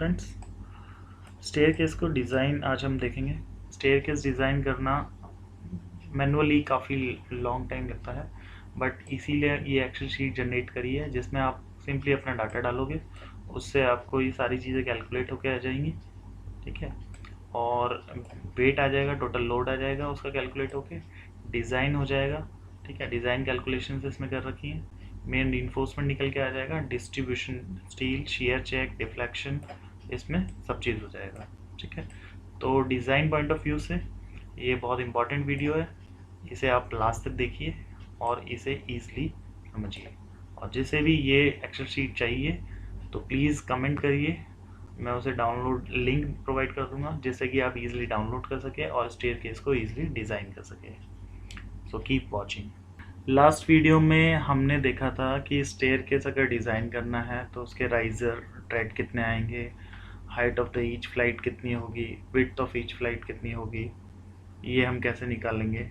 Friends, staircase को design आज हम देखेंगे। स्टेयरकेस डिज़ाइन करना मैनुअली काफ़ी लॉन्ग टाइम लगता है, बट इसीलिए ये एक्सेल शीट जनरेट करी है जिसमें आप सिंपली अपना डाटा डालोगे, उससे आपको ये सारी चीज़ें कैलकुलेट होकर आ जाएंगी। ठीक है, और वेट आ जाएगा, टोटल लोड आ जाएगा उसका कैलकुलेट होके, डिज़ाइन हो जाएगा। ठीक है, डिज़ाइन कैलकुलेशन इसमें कर रखी है। मेन रीइंफोर्समेंट निकल के आ जाएगा, distribution, steel, shear check, deflection, इसमें सब चीज़ हो जाएगा। ठीक है, तो डिज़ाइन पॉइंट ऑफ व्यू से ये बहुत इंपॉर्टेंट वीडियो है, इसे आप लास्ट तक देखिए और इसे ईजिली समझिए। और जिसे भी ये एक्सेल शीट चाहिए तो प्लीज़ कमेंट करिए, मैं उसे डाउनलोड लिंक प्रोवाइड कर दूंगा जिससे कि आप इजीली डाउनलोड कर सकें और स्टेयरकेस को इजीली डिज़ाइन कर सकें। So keep watching. Last video में हमने देखा था कि स्टेयरकेस अगर डिज़ाइन करना है तो उसके राइजर ट्रेड कितने आएंगे, height of the each flight कितनी होगी, विड्थ ऑफ ईच फ्लाइट कितनी होगी, ये हम कैसे निकालेंगे,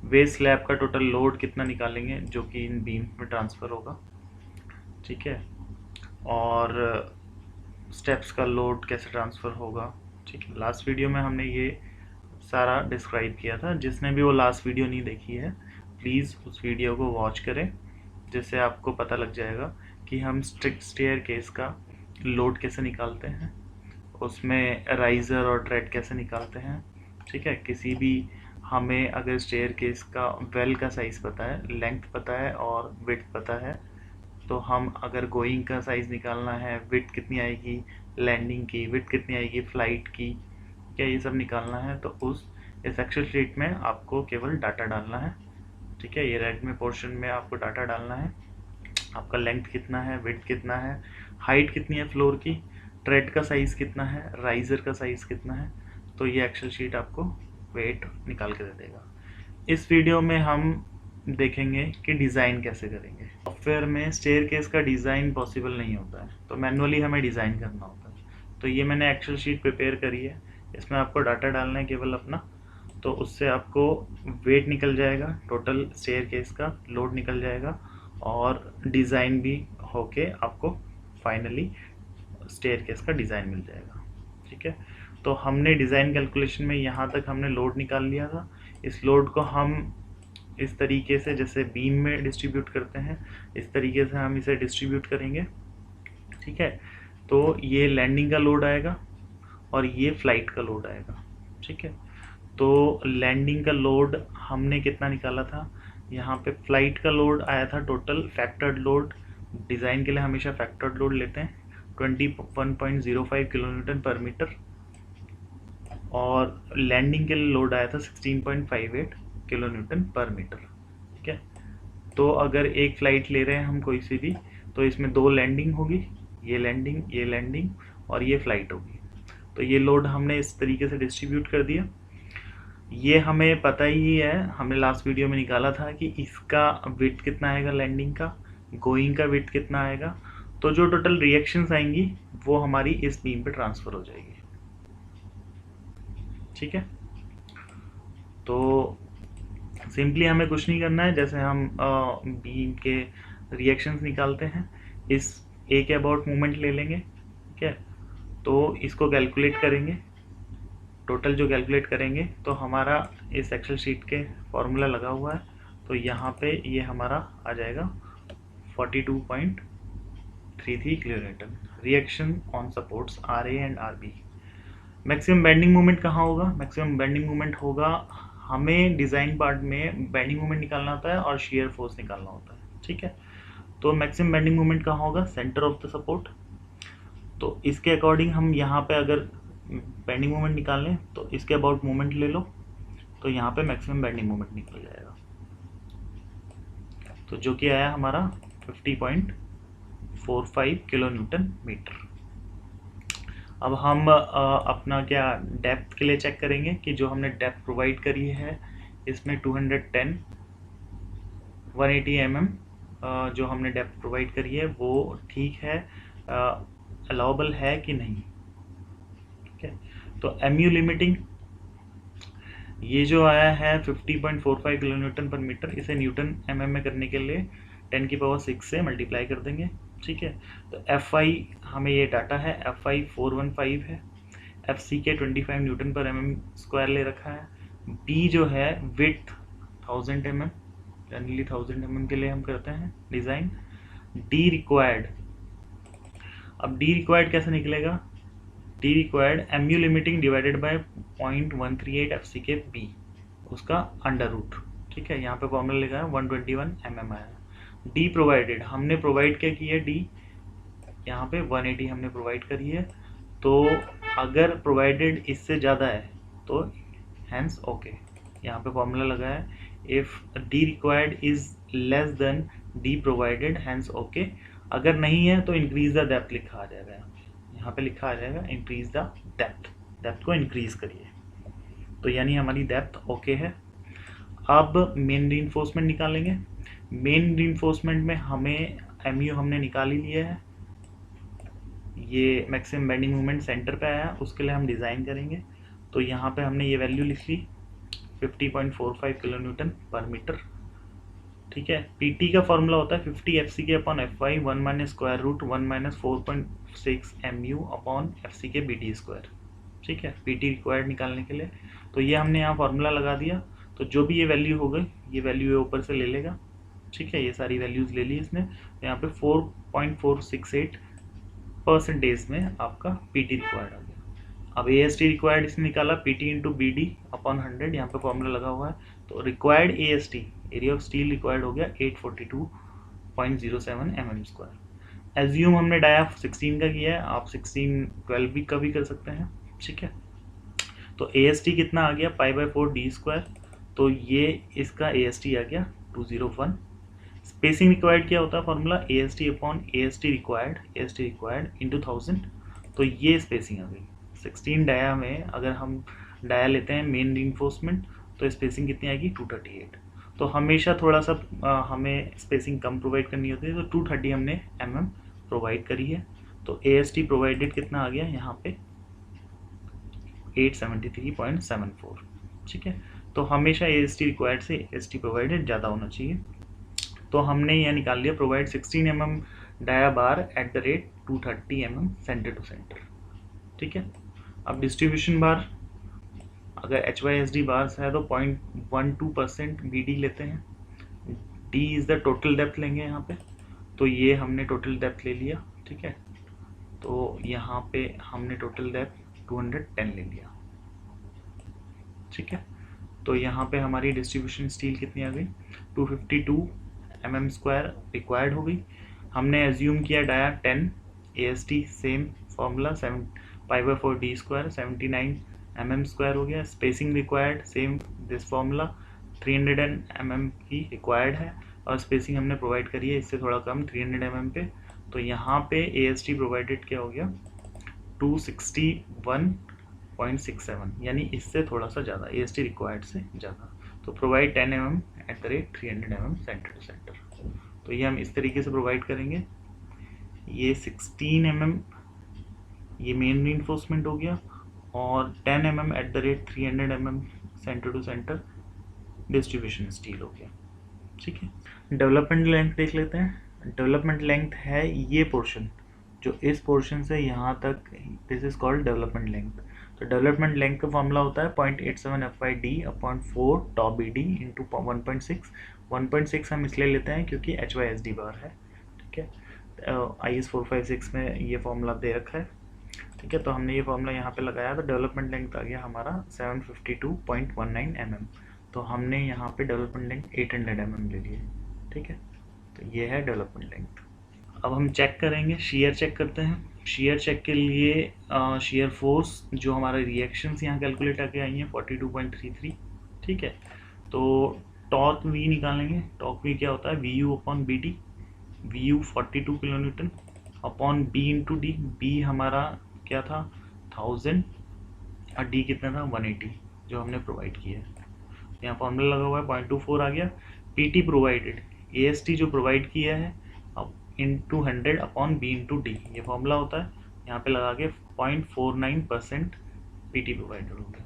बेस स्लैब का टोटल लोड कितना निकालेंगे जो कि इन बीम में ट्रांसफ़र होगा। ठीक है, और स्टेप्स का लोड कैसे ट्रांसफ़र होगा। ठीक है, लास्ट वीडियो में हमने ये सारा डिस्क्राइब किया था। जिसने भी वो लास्ट वीडियो नहीं देखी है प्लीज़ उस वीडियो को वॉच करें, जिससे आपको पता लग जाएगा कि हम स्टेयरकेस का लोड कैसे निकालते हैं, उसमें राइज़र और ट्रेड कैसे निकालते हैं। ठीक है, किसी भी हमें अगर स्टेयरकेस का वेल का साइज़ पता है, लेंथ पता है और विड्थ पता है, तो हम अगर गोइंग का साइज़ निकालना है, विड्थ कितनी आएगी, लैंडिंग की विड्थ कितनी आएगी, फ़्लाइट की, क्या ये सब निकालना है तो इस एक्सेल शीट में आपको केवल डाटा डालना है। ठीक है, ये रेड में पोर्शन में आपको डाटा डालना है, आपका लेंथ कितना है, विड्थ कितना है, हाइट कितनी है फ्लोर की, ट्रेड का साइज़ कितना है, राइज़र का साइज़ कितना है, तो ये एक्सेल शीट आपको वेट निकाल के दे देगा। इस वीडियो में हम देखेंगे कि डिज़ाइन कैसे करेंगे। सॉफ्टवेयर में स्टेयरकेस का डिज़ाइन पॉसिबल नहीं होता है, तो मैनुअली हमें डिज़ाइन करना होता है। तो ये मैंने एक्सेल शीट प्रिपेयर करी है, इसमें आपको डाटा डालना है केवल अपना, तो उससे आपको वेट निकल जाएगा, टोटल स्टेयरकेस का लोड निकल जाएगा और डिज़ाइन भी होके आपको फाइनली स्टेयरकेस का डिज़ाइन मिल जाएगा। ठीक है, तो हमने डिज़ाइन कैलकुलेशन में यहाँ तक हमने लोड निकाल लिया था। इस लोड को हम इस तरीके से जैसे बीम में डिस्ट्रीब्यूट करते हैं, इस तरीके से हम इसे डिस्ट्रीब्यूट करेंगे। ठीक है, तो ये लैंडिंग का लोड आएगा और ये फ्लाइट का लोड आएगा। ठीक है, तो लैंडिंग का लोड हमने कितना निकाला था, यहाँ पे फ्लाइट का लोड आया था टोटल फैक्टर्ड लोड, डिज़ाइन के लिए हमेशा फैक्टर्ड लोड लेते हैं, 21.05 किलोन्यूटन पर मीटर, और लैंडिंग के लिए लोड आया था 16.58 किलोन्यूटन पर मीटर। ठीक है, तो अगर एक फ़्लाइट ले रहे हैं हम कोई सी भी, तो इसमें 2 लैंडिंग होगी, ये लैंडिंग और ये फ़्लाइट होगी। तो ये लोड हमने इस तरीके से डिस्ट्रीब्यूट कर दिया। ये हमें पता ही है, हमने लास्ट वीडियो में निकाला था कि इसका विड्थ कितना आएगा, लैंडिंग का, गोइंग का विड्थ कितना आएगा। तो जो टोटल रिएक्शंस आएंगी वो हमारी इस बीम पे ट्रांसफ़र हो जाएगी। ठीक है, तो सिंपली हमें कुछ नहीं करना है, जैसे हम बीम के रिएक्शंस निकालते हैं, इस ए के अबाउट मूवमेंट ले लेंगे। ठीक है, तो इसको कैलकुलेट करेंगे, टोटल जो कैलकुलेट करेंगे तो हमारा इस एक्सेल शीट के फॉर्मूला लगा हुआ है, तो यहाँ पे ये हमारा आ जाएगा 42.33 kilonewton. Reaction on supports R A and R B. Maximum bending moment कहाँ होगा, मैक्सिमम बेंडिंग मोमेंट होगा, हमें डिज़ाइन पार्ट में बेंडिंग मोमेंट निकालना होता है और शेयर फोर्स निकालना होता है। ठीक है, तो मैक्सिमम बेंडिंग मोमेंट कहाँ होगा, सेंटर ऑफ द सपोर्ट। तो इसके अकॉर्डिंग हम यहाँ पे अगर बेंडिंग मोमेंट निकालें तो इसके अबाउट मोमेंट ले लो, तो यहाँ पे मैक्सिमम बेंडिंग मोमेंट निकल जाएगा, तो जो कि आया हमारा 50.45 किलो न्यूटन मीटर। अब हम अपना क्या डेप्थ के लिए चेक करेंगे कि जो हमने डेप्थ प्रोवाइड करी है इसमें 210 180 mm जो हमने डेप्थ प्रोवाइड करी है वो ठीक है, अलाउबल है कि नहीं। ठीक है, तो MU लिमिटिंग ये जो आया है 50.45 किलो न्यूटन पर मीटर, इसे न्यूटन mm में करने के लिए 10 की पावर 6 से मल्टीप्लाई कर देंगे। ठीक है। तो FI हमें ये डाटा है, FI 415 है, FCK 25 न्यूटन पर mm² ले रखा है। B जो है विड्थ 1000 mm, जनरली 1000 mm के लिए हम करते हैं डिज़ाइन। D रिक्वायर्ड, अब D रिक्वायर्ड कैसे निकलेगा? D required MU limiting divided by 0.138 FCK B, उसका अंडर रूट। ठीक है, यहाँ पे फॉर्मूला लिखा है 121 mm आया। D प्रोवाइडेड, हमने प्रोवाइड क्या किया? D यहाँ पे 180 हमने प्रोवाइड करी है। तो अगर प्रोवाइडेड इससे ज़्यादा है तो हैंस ओके, यहाँ पे फॉर्मूला लगा है if D required is less than D provided hence okay. अगर नहीं है तो इंक्रीज द डेप्थ लिखा आ जाएगा, यहाँ पे लिखा आ जाएगा इंक्रीज द डेप्थ, डेप्थ को इंक्रीज करिए। तो यानी हमारी डेप्थ ओके है। अब मेन रीइंफोर्समेंट निकालेंगे। मेन रीइंफोर्समेंट में हमें MU हमने निकाल ही लिया है, ये मैक्सिमम बेंडिंग मोमेंट सेंटर पे आया, उसके लिए हम डिज़ाइन करेंगे। तो यहाँ पे हमने ये वैल्यू लिख ली 50.45 किलो न्यूटन पर मीटर। ठीक है, PT का फॉर्मूला होता है 50 FCK/FY 1 minus square root 1 minus 4.6 MU upon FCK BD²। ठीक है, PT रिक्वायर्ड निकालने के लिए। तो ये हमने यहाँ फॉर्मूला लगा दिया, तो जो भी ये वैल्यू हो गई, ये वैल्यू ये ऊपर से ले लेगा। ठीक है, ये सारी वैल्यूज़ ले ली इसने। यहाँ पे 4.468% में आपका PT रिक्वायर्ड आ गया। अब AST रिक्वायर्ड इसने निकाला PT इंटू BD अपॉन 100, यहाँ पे फॉर्मूला लगा हुआ है। तो required AST area of steel required हो गया 842.07 mm²। एज्यूम हमने डाया 16 का किया है, आप 16 12 भी का भी कर सकते हैं। ठीक है, तो AST कितना आ गया? π/4D²। तो ये इसका AST आ गया 201। स्पेसिंग रिक्वायर्ड क्या होता है formula? AST upon AST required into 1000। तो ये स्पेसिंग आ गई 16 डाया में। अगर हम डाया लेते हैं मेन रीइंफोर्समेंट तो स्पेसिंग कितनी आएगी? 238। तो हमेशा थोड़ा सा हमें स्पेसिंग कम प्रोवाइड करनी होती है, तो 230 हमने mm प्रोवाइड करी है। तो AST प्रोवाइडेड कितना आ गया यहाँ पे? 873.74। ठीक है, तो हमेशा AST रिक्वायर्ड से AST प्रोवाइडेड ज़्यादा होना चाहिए। तो हमने यह निकाल लिया provide 16 mm dia bar at the rate 230 mm centre to centre. ठीक है, अब डिस्ट्रीब्यूशन बार, अगर HYSD बार्स है तो 0.12% BD लेते हैं। D is the total depth लेंगे यहाँ पे, तो ये हमने टोटल डेप्थ ले लिया। ठीक है, तो यहाँ पे हमने टोटल डेप्थ 210 ले लिया। ठीक है, तो यहाँ पे हमारी डिस्ट्रीब्यूशन स्टील कितनी आ गई? 252 mm² रिक्वायर्ड हो गई। हमने एज्यूम किया dia 10, AST same formula 7π/4D² 79 mm² हो गया। Spacing required same this formula 300 mm की रिक्वायर्ड है, और स्पेसिंग हमने प्रोवाइड करी है इससे थोड़ा कम 300 mm पे। तो यहाँ पे AST प्रोवाइडेड क्या हो गया? 261.67, यानी इससे थोड़ा सा ज़्यादा, AST रिक्वायर्ड से ज़्यादा। तो provide 10 mm at the rate 300 mm centre to centre. तो ये हम इस तरीके से प्रोवाइड करेंगे। ये 16 mm ये मेन रीइंफोर्समेंट हो गया, और 10 mm at the rate 300 mm centre to centre distribution steel हो गया। ठीक है, डेवलपमेंट लेंथ देख लेते हैं। डेवलपमेंट लेंथ है ये पोर्शन, जो इस पोर्शन से यहाँ तक, this is called development length. तो डेवलपमेंट लेंथ का फॉर्मूला होता है 0.87 FYD/4 टॉप BD इंटू 1.6। 1.6 हम इसलिए लेते हैं क्योंकि HYSD बार है। ठीक है, IS 456 में ये फॉर्मूला दे रखा है। ठीक है, तो हमने ये फॉर्मूला यहाँ पे लगाया, तो डेवलपमेंट लेंथ आ गया हमारा 752.19 mm। तो हमने यहाँ पे डेवलपमेंट लेंथ 800 mm ले लिए। ठीक है, तो ये है डेवलपमेंट लेंथ। अब हम चेक करेंगे, शेयर चेक करते हैं। शेयर चेक के लिए शेयर फोर्स जो हमारा रिएक्शंस यहाँ कैलकुलेट आके आई हैं 42.33। ठीक है, तो टॉर्क V निकालेंगे। टॉर्क V क्या होता है? VU upon BD। VU 42 kilo Newton upon B into D। B हमारा क्या था? 1000, और D कितना था? 180 जो हमने प्रोवाइड किया है। यहाँ फॉर्मूला लगा हुआ है 0.24 आ गया। PT प्रोवाइडेड, AST जो प्रोवाइड किया है अब into 100 upon B into D, ये फॉर्मूला होता है। यहाँ पे लगा के 0.49% PT प्रोवाइडेड हो गया।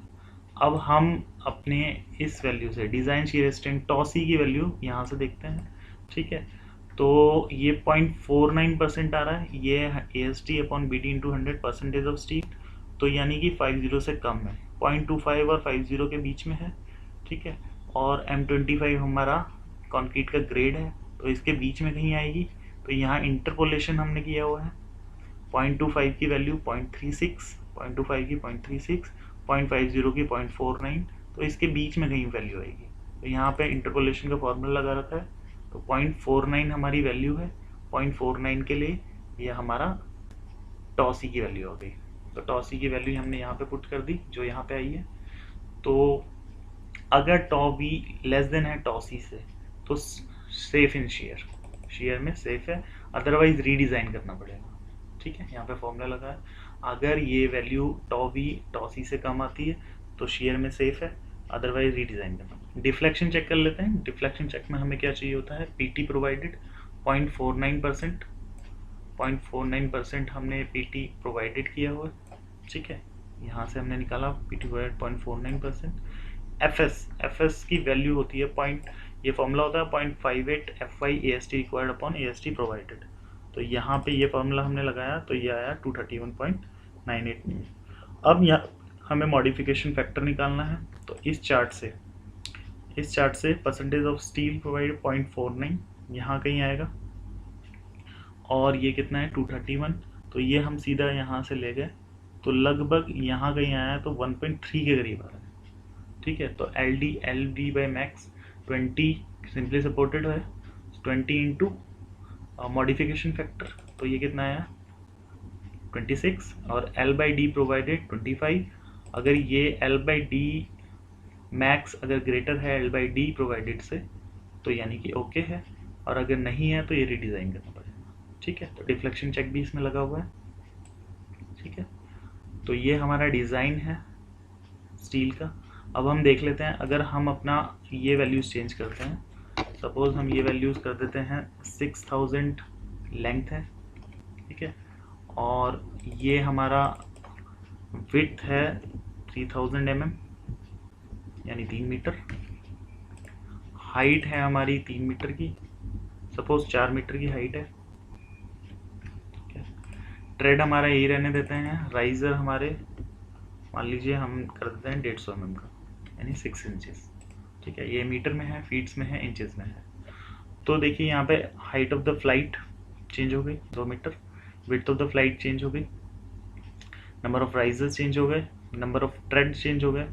अब हम अपने इस वैल्यू से डिज़ाइन शीयर स्ट्रेंथ टॉसी की वैल्यू यहाँ से देखते हैं। ठीक है, तो ये 0.49% आ रहा है, ये AST upon BD into 100 percentage of steel, तो यानी कि 50 से कम है, 0.25 और 50 के बीच में है, ठीक है। और M25 हमारा कंक्रीट का ग्रेड है, तो इसके बीच में कहीं आएगी। तो यहाँ इंटरपोलेशन हमने किया हुआ है, 0.25 की वैल्यू 0.36, 0.25 की 0.36, 0.50 की 0.49, तो इसके बीच में कहीं वैल्यू आएगी। तो यहाँ पे इंटरपोलेशन का फॉर्मूला लगा रखा है, तो 0.49 हमारी वैल्यू है, 0.49 के लिए ये हमारा टॉसी की वैल्यू हो गई। तो टॉसी की वैल्यू हमने यहाँ पे पुट कर दी जो यहाँ पे आई है। तो अगर टॉ बी लेस देन है टॉ सी से, तो सेफ इन शेयर, शेयर में सेफ है, अदरवाइज रीडिज़ाइन करना पड़ेगा, ठीक है। यहाँ पे फॉर्मूला लगा है, अगर ये वैल्यू टॉ बी टॉ सी से कम आती है तो शेयर में सेफ है, अदरवाइज रीडिज़ाइन करना। डिफ्लेक्शन चेक कर लेते हैं। डिफ्लेक्शन चेक में हमें क्या चाहिए होता है, PT प्रोवाइडेड 0.49%, 0.49% हमने PT प्रोवाइडेड किया हुआ है, ठीक है। यहाँ से हमने निकाला PT प्रोवाइडेड 0.49%। एफ एस की वैल्यू होती है पॉइंट, ये फॉर्मूला होता है 0.58 FY AST required upon AST provided. तो यहाँ पे ये फॉर्मूला हमने लगाया तो ये आया 231.98। अब यहाँ हमें मॉडिफिकेशन फैक्टर निकालना है। तो इस चार्ट से परसेंटेज ऑफ स्टील प्रोवाइडेड 0.49 यहाँ कहीं आएगा, और ये कितना है 231, तो ये हम सीधा यहाँ से ले गए तो लगभग यहाँ कहीं आया तो 1.3 के करीब आ रहा है, ठीक है। तो LD by max 20 simply supported है, 20 इंटू मॉडिफिकेशन फैक्टर, तो ये कितना आया 26, और L बाई डी प्रोवाइडेड 25। अगर ये L बाई डी मैक्स अगर ग्रेटर है L बाई डी प्रोवाइडेड से, तो यानी कि ओके है, और अगर नहीं है तो ये रीडिज़ाइन करना पड़ेगा, ठीक है। तो डिफ्लेक्शन चेक भी इसमें लगा हुआ है, ठीक है। तो ये हमारा डिज़ाइन है स्टील का। अब हम देख लेते हैं, अगर हम अपना ये वैल्यूज़ चेंज करते हैं, सपोज़ हम ये वैल्यूज़ कर देते हैं 6000 लेंथ है, ठीक है, और ये हमारा विड्थ है 3000 mm यानी 3 मीटर, हाइट है हमारी 3 मीटर की, सपोज़ 4 मीटर की हाइट है, ट्रेड हमारा यही रहने देते हैं, राइज़र हमारे मान लीजिए हम कर देते हैं 150 mm का यानी 6 इंचेस, ठीक है। ये मीटर में है, फीट्स में है, इंचेस में है। तो देखिए यहाँ पे height of the flight change हो गई 2 मीटर, width of the flight change हो गई, नंबर ऑफ राइजर्स चेंज हो गए, नंबर ऑफ ट्रेड चेंज हो गए,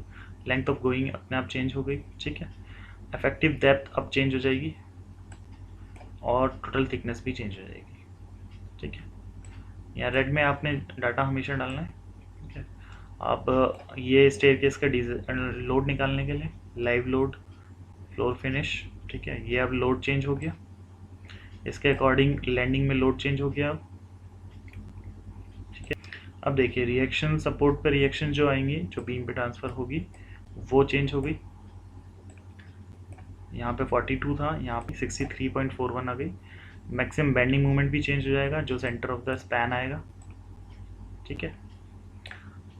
लेंथ ऑफ गोइंग अपने आप चेंज हो गई, ठीक है। इफेक्टिव डेप्थ अब चेंज हो जाएगी, और टोटल थिकनेस भी चेंज हो जाएगी, ठीक है। यहाँ रेड में आपने डाटा हमेशा डालना है, ठीक है। अब ये स्टेयरकेस का लोड निकालने के लिए लाइव लोड, फ्लोर फिनिश, ठीक है, ये अब लोड चेंज हो गया, इसके अकॉर्डिंग लैंडिंग में लोड चेंज हो गया अब, ठीक है। अब देखिए रिएक्शन सपोर्ट पे रिएक्शन जो आएंगी, जो बीम पे ट्रांसफ़र होगी वो चेंज हो गई, यहाँ पे 42 था, यहाँ पे 63.41 आ गई। मैक्सिमम बेंडिंग मोमेंट भी चेंज हो जाएगा जो सेंटर ऑफ द स्पैन आएगा, ठीक है।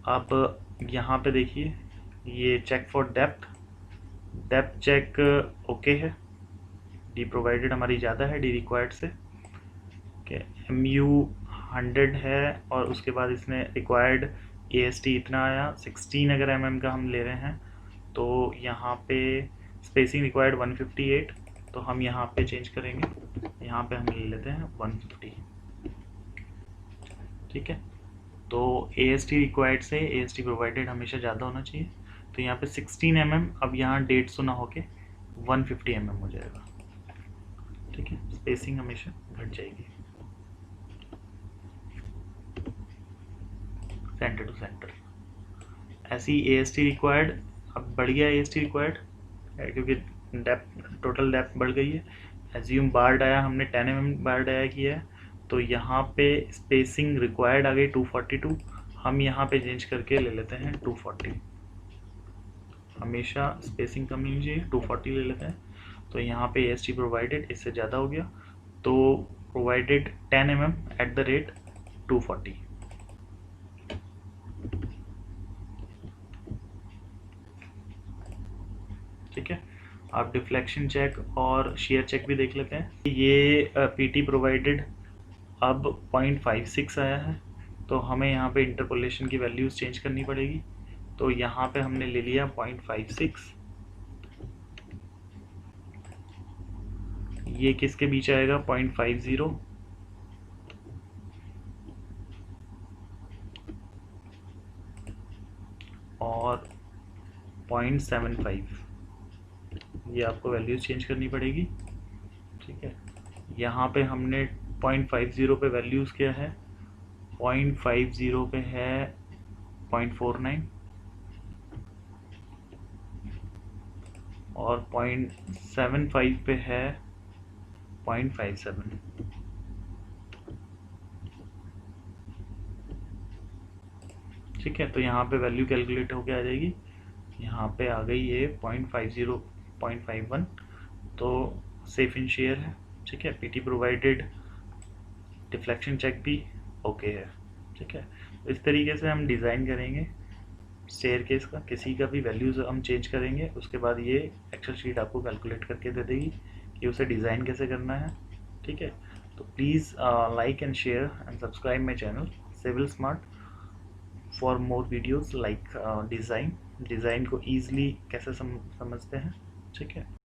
अब यहाँ पे देखिए ये check for depth check okay है, डी प्रोवाइडेड हमारी ज़्यादा है डी रिक्वायर्ड से, ओके। MU 100 है, और उसके बाद इसने रिक्वायर्ड AST इतना आया 16, अगर mm का हम ले रहे हैं तो यहाँ पे स्पेसिंग रिक्वायर्ड 158, तो हम यहाँ पे चेंज करेंगे, यहाँ पे हम ले लेते हैं 150, ठीक है। तो AST रिक्वायर्ड से AST प्रोवाइडेड हमेशा ज़्यादा होना चाहिए, तो यहाँ पे 16 mm अब यहाँ 150 ना होके 150 mm हो जाएगा, ठीक है। स्पेसिंग हमेशा घट जाएगी सेंटर टू सेंटर। ऐसी AST रिक्वायर्ड अब बढ़ गया, AST रिक्वायर्ड क्योंकि डेप्थ टोटल डेप्थ बढ़ गई है। एज्यूम बार डाया हमने 10 mm बार डाया किया है, तो यहाँ पे स्पेसिंग रिक्वायर्ड आ गई 242, हम यहाँ पे चेंज करके ले लेते हैं 240, हमेशा स्पेसिंग कम नहीं चाहिए, 240 ले लेते हैं। तो यहाँ पे AST प्रोवाइडेड इससे ज़्यादा हो गया, तो provided 10 mm at the rate 240, ठीक है। आप डिफ्लेक्शन चेक और शेयर चेक भी देख लेते हैं। ये पीटी प्रोवाइडेड अब 0.56 आया है, तो हमें यहाँ पे इंटरपोलेशन की वैल्यूज़ चेंज करनी पड़ेगी। तो यहाँ पे हमने ले लिया 0.56, ये किसके बीच आएगा 0.50 और 0.75, ये आपको वैल्यूज़ चेंज करनी पड़ेगी। ठीक है, यहाँ पे हमने 0.50 पे वैल्यूज़ क्या है, 0.50 पे है 0.49 और 0.75 पे है 0.57। ठीक है, तो यहाँ पे वैल्यू कैलकुलेट होके आ जाएगी, यहाँ पे आ गई ये 0.50 0.51, तो सेफ इन शेयर है। ठीक है, पीटी प्रोवाइडेड, डिफ्लेक्शन चेक भी ओके है। ठीक है, इस तरीके से हम डिज़ाइन करेंगे स्टेयर केस का। किसी का भी वैल्यूज़ हम चेंज करेंगे, उसके बाद ये एक्सेल शीट आपको कैलकुलेट करके दे देगी कि उसे डिज़ाइन कैसे करना है। ठीक है, तो please like and share and subscribe my channel civil smart for more videos like design को ईज़िली कैसे समझते हैं। ठीक है।